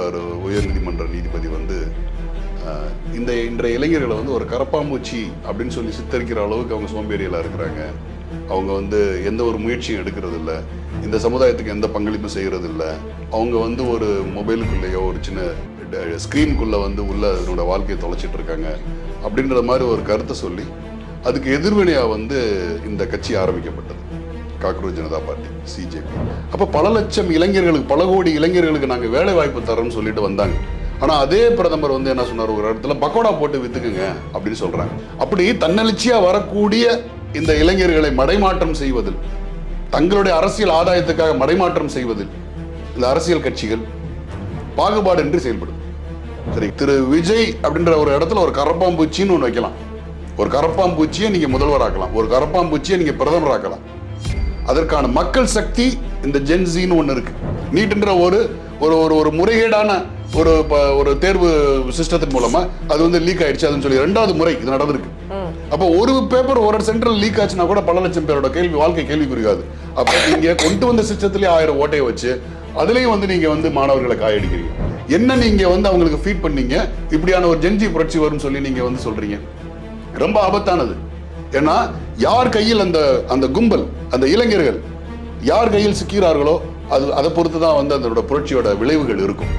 ஒரு உயர்நீதிமன்ற நீதிபதி வந்து இந்த இன்றைய இளைஞர்களை வந்து ஒரு கரப்பாம்பூச்சி அப்படின்னு சொல்லி சித்தரிக்கிற அளவுக்கு அவங்க சோம்பேறியெல்லாம் இருக்கிறாங்க. அவங்க வந்து எந்த ஒரு முயற்சியும் எடுக்கிறது இல்லை, இந்த சமுதாயத்துக்கு எந்த பங்களிப்பும் செய்கிறது இல்லை. அவங்க வந்து ஒரு மொபைலுக்குள்ளேயோ ஒரு சின்ன ஸ்க்ரீனுக்குள்ளே வந்து உள்ள அதனோட வாழ்க்கையை தொலைச்சிட்டு இருக்காங்க அப்படின்ற மாதிரி ஒரு கருத்தை சொல்லி அதுக்கு எதிர்வினையாக வந்து இந்த கட்சி ஆரம்பிக்கப்பட்டது, காக்ரோச் ஜனதா பார்ட்டி, சிஜேபி. அப்போ பல லட்சம் இளைஞர்களுக்கு, பல கோடி இளைஞர்களுக்கு நாங்கள் வேலை வாய்ப்பு தரோம்னு சொல்லிட்டு வந்தாங்க. ஆனால் அதே பிரதமர் வந்து என்ன சொன்னார், ஒரு இடத்துல பக்கோடா போட்டு வித்துக்குங்க அப்படின்னு சொல்றாங்க. அப்படி தன்னெழுச்சியாக வரக்கூடிய இந்த இளைஞர்களை மடைமாற்றம் செய்வதில், தங்களுடைய அரசியல் ஆதாயத்துக்காக மடைமாற்றம் செய்வதில் இந்த அரசியல் கட்சிகள் பாகுபாடின்றி செயல்படும். சரி, திரு விஜய் அப்படின்ற ஒரு இடத்துல ஒரு கரப்பாம்பூச்சின்னு ஒன்று வைக்கலாம். ஒரு கரப்பாம்பூச்சியை நீங்க முதல்வராக்கலாம், ஒரு கரப்பாம்பூச்சியை நீங்க பிரதமராக்கலாம். அதற்கான மக்கள் சக்தி இந்த ஜென்சின்னு ஒன்று இருக்கு. நீட்ன்ற ஒரு ஒரு முறைகேடான ஒரு தேர்வு சிஸ்டத்தின் மூலமா அது வந்து லீக் ஆயிடுச்சு அதுன்னு சொல்லி 2வது முறை இது நடந்திருக்கு. அப்போ ஒரு பேப்பர் ஒரு சென்ட்ரல் லீக் ஆச்சுன்னா கூட பல லட்சம் பேரோட வாழ்க்கை கேள்விக்குறியாது. அப்போ நீங்க கொண்டு வந்த சிஸ்டத்திலேயே 1000 ஓட்டையை வச்சு அதுலயும் வந்து நீங்க வந்து மாணவர்களை காயடிக்கிறீங்க. என்ன நீங்க வந்து அவங்களுக்கு ஃபீட் பண்ணீங்க, இப்படியான ஒரு ஜென்ஜி புரட்சி வரும்னு சொல்லி நீங்க வந்து சொல்றீங்க. ரொம்ப ஆபத்தானது. ஏன்னா யார் கையில் அந்த கும்பல், அந்த இளைஞர்கள் யார் கையில் சிக்கிறார்களோ அதை பொறுத்து தான் வந்து அதோட புரட்சியோட விளைவுகள் இருக்கும்.